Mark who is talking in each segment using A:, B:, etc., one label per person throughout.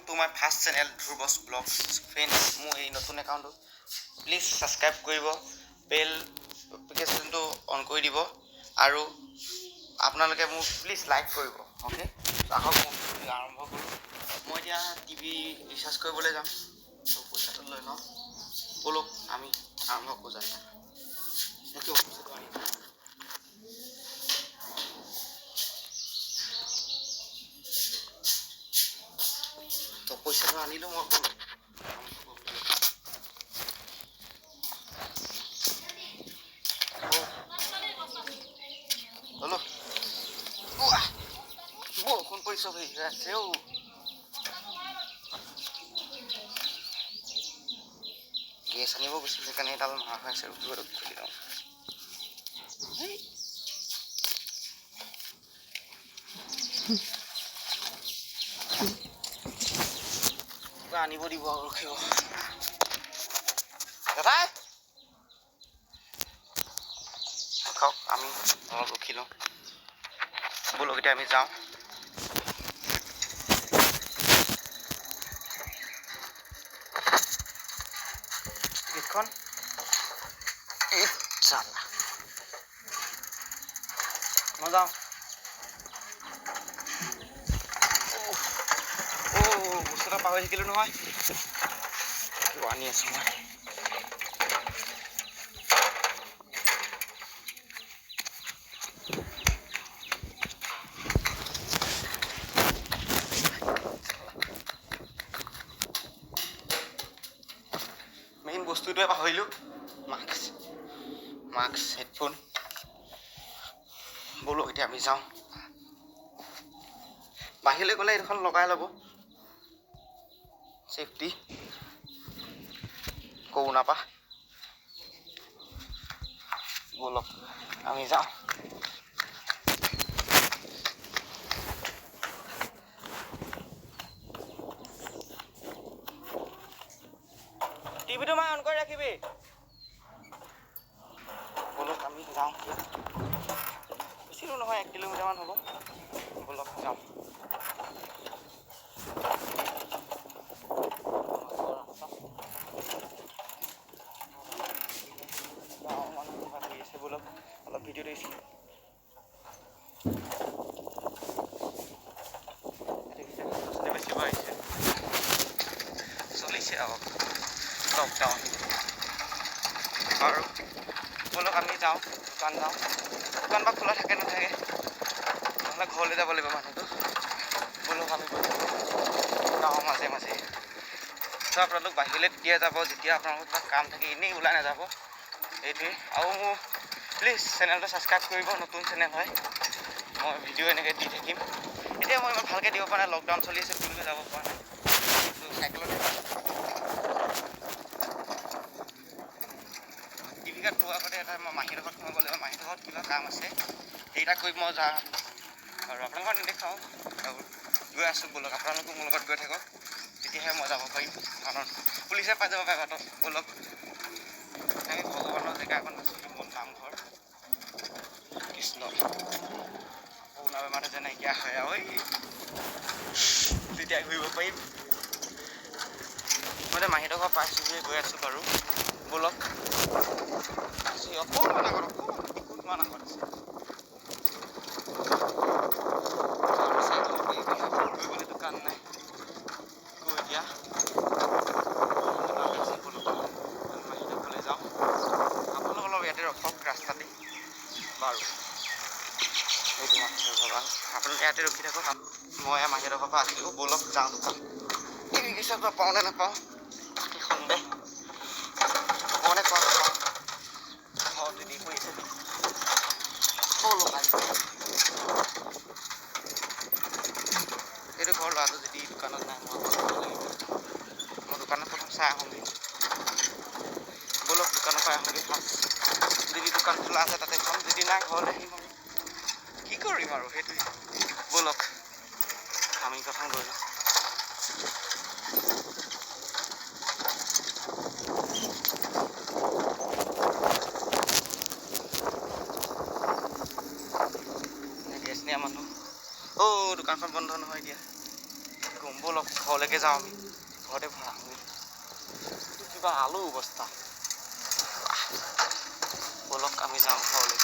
A: to my first channel Dhruva's Vlogs. Friends, মোৰ এই নতুন একাউণ্টটো প্লিজ সাবস্ক্ৰাইব কৰিব, বেল নটিফিকেশ্যনটো অন কৰি দিব আৰু আপোনালোকে মোক প্লিজ লাইক কৰিব। অ'কে, আহক মই আৰম্ভ কৰোঁ। মই এতিয়া টিভি ৰিচাৰ্জ কৰিবলৈ যাম, তো পইচাটো লৈ লওঁ। বলক আমি আৰম্ভ কৰোঁ। যায় তো পইচাটো আনিলোঁ মই। বলো বৰষুণ পৰিছে আছে অ'। গেছ আনিব গৈছিল, সেইকাৰণে এডাল মাৰ হৈ আছে। খুলি লওঁ। কিবা আনিব দিব আৰু ৰখিব দাদা। খাওক, আমি অলপ ৰখি লওঁ। বলক এতিয়া আমি যাওঁ। গেটখন মই যাওঁ। বস্তু এটা পাহৰি থাকিলোঁ নহয়। কিবা আনি আছোঁ মই। মেইন বস্তুটোৱে পাহৰিলোঁ, মাস্ক হেডফোন। বলো এতিয়া আমি যাওঁ। বাহিৰলৈ গ'লে এইখন লগাই ল'ব, চেফটি কৰোণা পা। বলক আমি যাওঁ। টিভিটো মই অন কৰি ৰাখিবি। বলক আমি যাওঁ। বেছি দূৰ নহয়, 1 কিলোমিটাৰমান হ'ব। বলক যাওঁ। বলক অলপ ভিডিঅ' দিছোঁ। বেছি বাঢ়িছে, চলিছে আৰু লকডাউন। আৰু বলক আমি যাওঁ, দোকান যাওঁ। দোকান বা খোলা থাকে নাথাকে, নহ'লে ঘৰলৈ যাব লাগিব মানুহটো। বলক আমি যাওঁ মাজে মাজে। তো আপোনালোক বাহিৰলৈ তেতিয়া যাব যেতিয়া আপোনালোকৰ কিবা কাম থাকে, এনেই ওলাই নাযাব। এইটোৱে। আৰু মোৰ প্লিজ চেনেলটো ছাবস্ক্ৰাইব কৰিব, নতুন চেনেল হয়। মই ভিডিঅ' এনেকৈ দি থাকিম। এতিয়া মই ইমান ভালকৈ দিব পৰা নাই, লকডাউন চলি আছে, ফুৰিবলৈ যাব পৰা নাই। চাইকেলতে টিভি কাৰ্ড পোৱাৰ আগতে এটা মই মাহীৰ ঘৰত সোমাব লাগিব। মাহীৰ ঘৰত কিবা কাম আছে, সেইটা কৰি মই যাম আৰু আপোনালোকক নেদেখাওঁ। আৰু গৈ আছোঁ, বলক আপোনালোকো মোৰ লগত গৈ থাকক, তেতিয়াহে মই যাব পাৰিম। কাৰণ পুলিচে পাই যাব পাৰে বাটত। বলক আমি ভগৱানৰ জেগা এখন আছোঁ, মোৰ নামঘৰ কৃষ্ণ। কৰোণা বেমাৰটো যে নাইকিয়া হয় আৰু তেতিয়া ঘূৰিব পাৰিম। মই এতিয়া মাহীহঁতৰ ঘৰ পাইছোঁহে, গৈ আছোঁ বাৰু। বলক অকণমান আগত, অকণমান আগত আছে। কৰিবলৈ দোকান নাই, গৈ এতিয়া মাহীহঁতৰ ঘৰলৈ যাওঁ। আপোনালোক অলপ ইয়াতে ৰখক ৰাস্তাতে বাৰু। সেইটো মাছৰ ঘৰ, আপোনালোকে ইয়াতে ৰখি থাকক। মই মাহীহঁতৰ ঘৰৰ পৰা আহিলোঁ। বলক যাওঁ দোকান। টিভি ৰিচাৰ্জ পাওঁ নে নাপাওঁ তাকে সন্দেহ। মনে কোৱা নাপাওঁ, ঘৰতে দি কৰিছে। বলক এইটো ঘৰ ল'ৰাটো যদি দোকানত নাই, মই দোকানত প্ৰথম চাই আহোঁগৈ। বলক দোকানৰ পৰা আহোঁগৈ ফাৰ্ষ্ট। যদি দোকান খোলা আছে তাতে খাম, যদি নাই ঘৰলৈ আহিম। আমি কি কৰিম আৰু সেইটোৱে। বলক আমি কথা গৈ লওঁ। মানুহ দোকানখন বন্ধ নহয় এতিয়া। গম বলক ব'লক ঘৰলৈকে যাওঁ আমি ঘৰতে ভৰাওঁগৈ কিবা আলু অৱস্থা ব'লক আমি যাওঁ ঘৰলৈ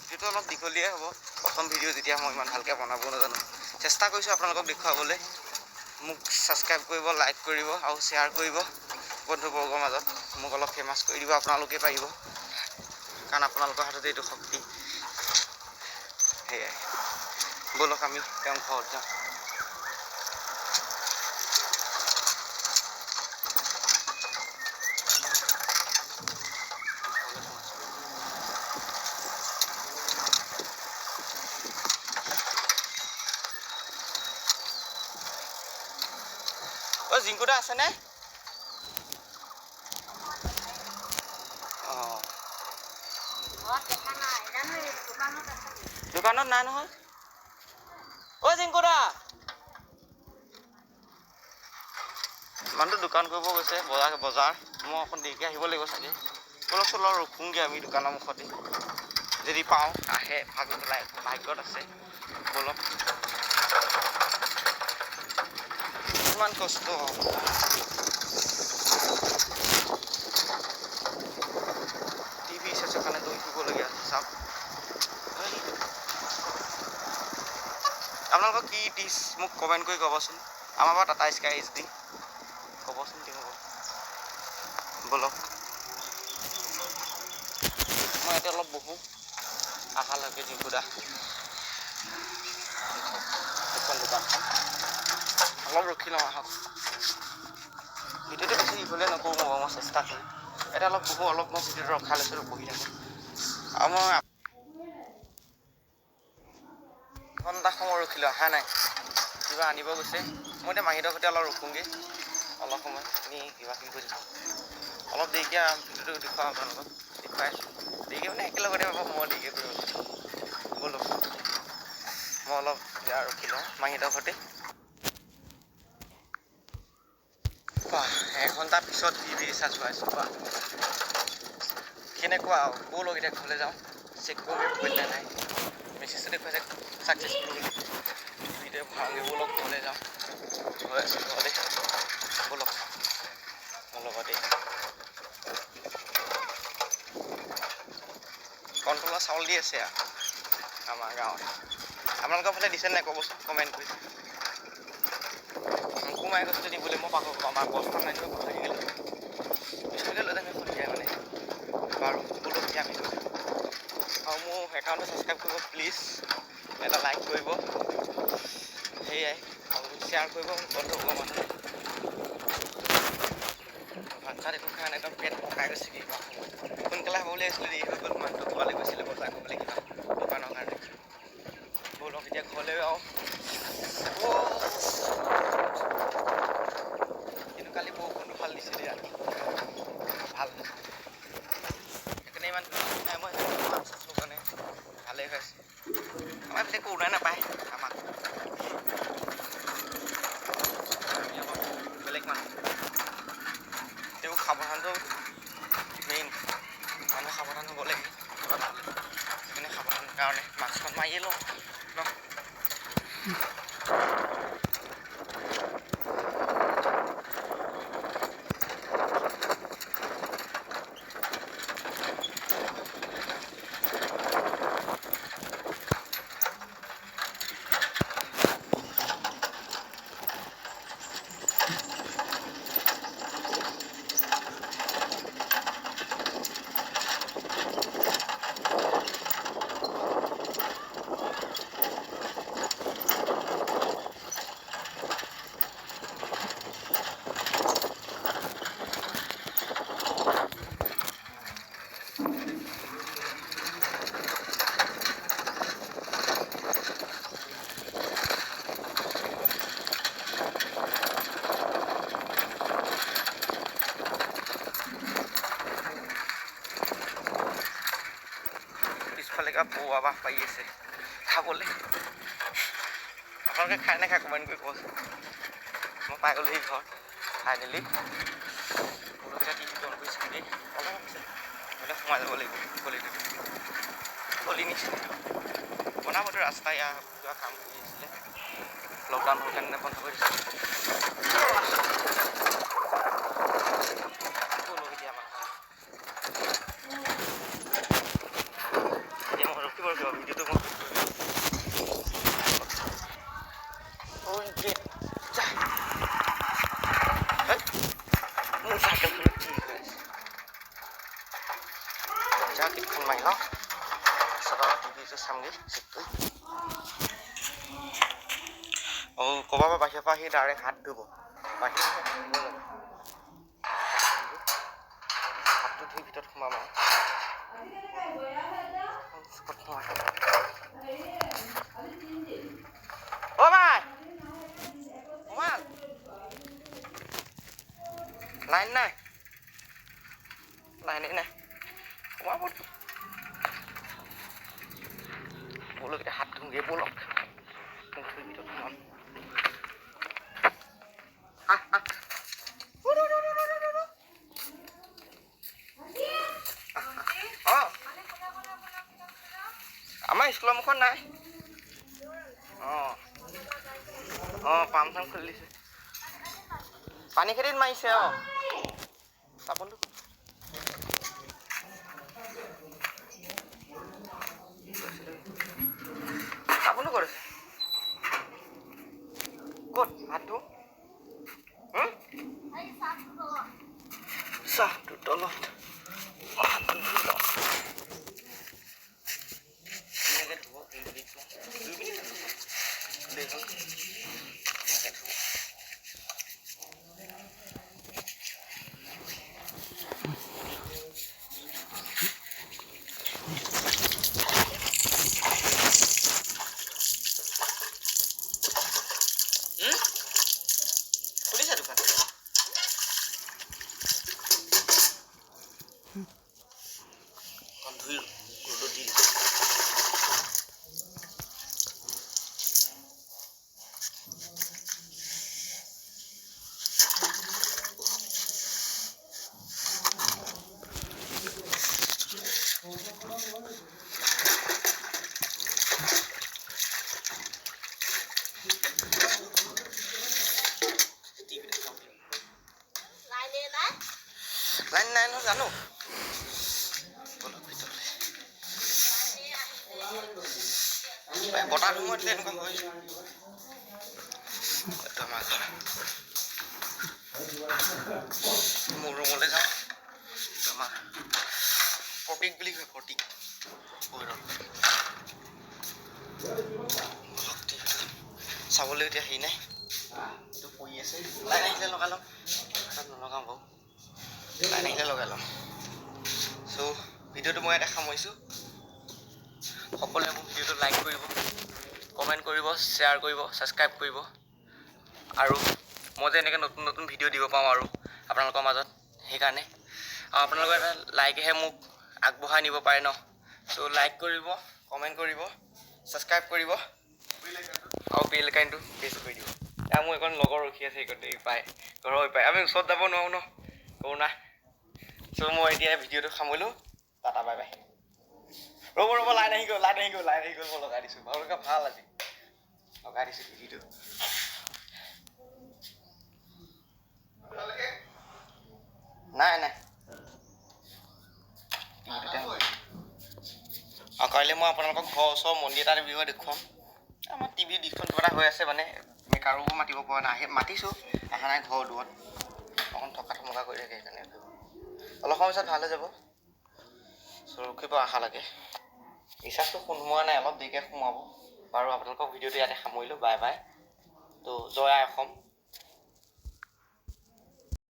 A: ভিডিঅ'টো অলপ দীঘলীয়াই হ'ব প্ৰথম ভিডিঅ' যেতিয়া মই ইমান ভালকৈ বনাব নাজানো চেষ্টা কৰিছোঁ আপোনালোকক দেখুৱাবলৈ মোক ছাবস্ক্ৰাইব কৰিব লাইক কৰিব আৰু শ্বেয়াৰ কৰিব বন্ধুবৰ্গৰ মাজত মোক অলপ ফেমাছ কৰি দিব আপোনালোকে পাৰিব কাৰণ আপোনালোকৰ হাততে এইটো শক্তি সেয়াই ব'লক আমি তেওঁ ঘৰত যাওঁ অ' জিংকুদা আছেনে অঁ দোকানত নাই নহয় অ' জিংকুদা মানুহটো দোকান কৰিব গৈছে বজাৰ মই অকণ দেৰিকৈ আহিব লাগিব চাগে অলপ চলপ ৰখোঁগৈ আমি দোকানৰ মুখতে যদি পাওঁ আহে ভাগ্যত আছে ব'লক কিমান কষ্ট টিভি চাইছে কাৰণে দৌৰি ফুৰিবলগীয়া আছে চাওক আপোনালোকক কি ডিছ মোক কমেণ্ট কৰি ক'বচোন আমাৰ বাৰু টাটা স্কাই HD ক'বচোন কি হ'ব ব'লক মই ইয়াতে অলপ বহোঁ আশালৈকে জিংকুদা এখন দোকানখন অলপ ৰখি লওঁ আহক ভিডিঅ'টো বেছি দীঘলীয়া নকৰোঁ মই চেষ্টা কৰিম এতিয়া অলপ বহোঁ অলপ মই ভিডিঅ'টো ৰখাই লৈছোঁ বহি থাকোঁ আৰু মই ঘণ্টা সময় ৰখিলোঁ অহা নাই কিবা আনিব গৈছে মই এতিয়া মাহীহঁতৰ সৈতে অলপ ৰখোঁগৈ অলপ সময় আমি কিবাকিবি কৰি থাকোঁ অলপ দেৰিকৈ ভিডিঅ'টো দেখুৱাওঁ আপোনালোকক দেখুৱাই আছোঁ দেৰিকৈ মানে একেলগতে পাব মই দেৰিকৈ কৰিব ব'লক মই অলপ ৰখি লওঁ মাহীহঁতৰ সৈতে এঘণ্টা পিছত টিভি ৰিচাৰ্জ কৰাইছোঁ বা কেনেকুৱা আৰু ব'লক এতিয়া ঘৰলৈ যাওঁ চেক কৰি কৰিলে নাই মেছেজটো দেখুৱাইছে ছাকচেছফুল বুলি টিভিতে ভৰাওঁগৈ ব'লক ঘৰলৈ যাওঁ গৈ আছোঁ ঘৰলৈ ব'লক মোৰ লগতে কণ্ট্ৰলৰ চাউল দি আছে আমাৰ গাঁৱত আপোনালোকৰ ফালে দিছে নাই ক'বচোন কমেণ্ট কৰি কোমাই গৈছিলে দিবলৈ মই পাহৰোঁ আমাৰ বস্তু নাই থৈ পাহৰি গ'লোঁ স্কুলতে লৈ যাম সন্ধিয়া মানে বাৰু ব'লক আমি লৈ যাম আৰু মোৰ একাউণ্টটো ছাবস্ক্ৰাইব কৰিব প্লিজ এটা লাইক কৰিব সেয়াই আৰু শ্বেয়াৰ কৰিব বন্ধুবৰ্গৰ মাজত ভাত চাত একো খাই নাই একদম পেট পকাই গৈছে কিবা সোনকালে হ'ব বুলি আহিছিলোঁ দেৰি হৈ গ'ল মানুহটো খোৱালৈ গৈছিলে বজাৰ কৰিবলৈ কিবা দোকানৰ কাৰণে ব'লক এতিয়া ঘৰলৈ আৰু কিন্তু কালি বৰষুণটো ভাল দিছিলে ৰাতি ভাল সেইকাৰণে ইমান নাই মই মাছ চাছিলোঁ কাৰণে ভালেই হৈ আছে আমাৰ এইফালে কৰোণাই নাপায় আমাক বেলেগ মানুহ তেওঁ সাৱধানটো মেইন মানুহ সাৱধান হ'ব লাগে সেইকাৰণে সাৱধানৰ কাৰণে মাস্কখন মাৰিয়ে লওঁ ন পিছফালে পোৱা বাহ পাৰি আছে খাবলৈ আপোনালোকে খাই নাখায় কমেণ্ট কৰি ক'বচোন মই পাই গ'লোহি ঘৰত ফাইনেলি সকলোকেইটা টিভিটো অন কৰিছোঁ দেই অলপ আছে নহ'লে সোমাই যাব লাগিব গলি নিচিনা বনাবতো ৰাস্তা ইয়াৰ কিবা কাম কৰি আছিলে লকডাউন হ'ল কাৰণে বন্ধ কৰি দিছে। এতিয়া মই ৰখিব ভিডিঅ'টো মই মোৰ চাইকেলখনত কি হৈ আছে জাকেটখন মাৰি লওঁ টিভিটো চামগৈ চেক কৰি। ক'ৰবাৰ পৰা বাহিৰৰ পৰা আহি ডাইৰেক্ট হাত ধুব বাহিৰত হাতটো ধুই ভিতৰত সোমাম আৰু অ' মাই লাইন নাই লাইনেই নাই সোমাব ব'লক এতিয়া হাত ধুওঁগৈ ব'লক ধুই ভিতৰত সোমাম। আমাৰ স্কুলৰ মুখত নাই। পাম চাম খুলি দিছে পানী খেতিত মাৰিছে। চাবোনটো চাবোনটো কৰিছে ক'ত হাতটো চাহটো তলত খুলিছে দোকান ধুই ৰ'দত দি দিছে। লাইন নাই নহয় জানো বতাহ ধুমুহা দিলে এনেকুৱা হয়। মোৰ ৰুমলৈ যাওঁ আমাৰ প্ৰতীক বুলি কয় প্ৰতীক চাবলৈ এতিয়া হেৰি নাই এইটো পৰি আছে। লাইন আহিলে লগাই ল'ম তাত নলগাওঁ বাৰু লাইন আহিলে লগাই ল'ম। চ' ভিডিঅ'টো মই ইয়াতে সামৰিছোঁ। সকলোৱে মোৰ ভিডিঅ'টো লাইক কৰিব কমেণ্ট কৰিব শ্বেয়াৰ কৰিব ছাবস্ক্ৰাইব কৰিব আৰু মই যে এনেকৈ নতুন নতুন ভিডিঅ' দিব পাওঁ আৰু আপোনালোকৰ মাজত সেইকাৰণে আৰু আপোনালোকৰ এটা লাইকেহে মোক আগবঢ়াই নিব পাৰে ন। চ' লাইক কৰিব কমেণ্ট কৰিব ছাবস্ক্ৰাইব কৰিব আৰু বেল আইকনটো প্ৰেছ কৰি দিব। এতিয়া মোৰ এখন লগৰ ৰখি আছে সেইকণতে পায় ঘৰৰ পায় আমি ওচৰত যাব নোৱাৰোঁ ন কৰোণা। চ' মই এতিয়া ভিডিঅ'টো সামৰিলোঁ টাটা বাই বাই। ৰ'ব লাইন আহি গ'ল মই লগাই দিছোঁ আপোনালোকে ভাল আজি লগাই দিছোঁ টিভিটো। নাই আৰু কাইলৈ মই আপোনালোকক ঘৰৰ ওচৰৰ মন্দিৰ এটাৰ বিষয়ে দেখুৱাম। আমাৰ টিভিৰ ডিছখন কিবা এটা হৈ আছে মানে মেকাৰো মাতিব পৰা নাই মাতিছোঁ অহা নাই ঘৰৰ দূৰত অকণ থকা থমকা কৰি থাকে সেইকাৰণে অলপ সময় পিছত ভাল হৈ যাব। চ' ৰখিব আশা লাগে ৰিচাৰ্জটো সোমোৱা নাই অলপ দেৰিকৈ সোমাব বাৰু। আপোনালোকক ভিডিঅ'টো ইয়াতে সামৰিলোঁ বাই বাই। ত' জয় আই অসম।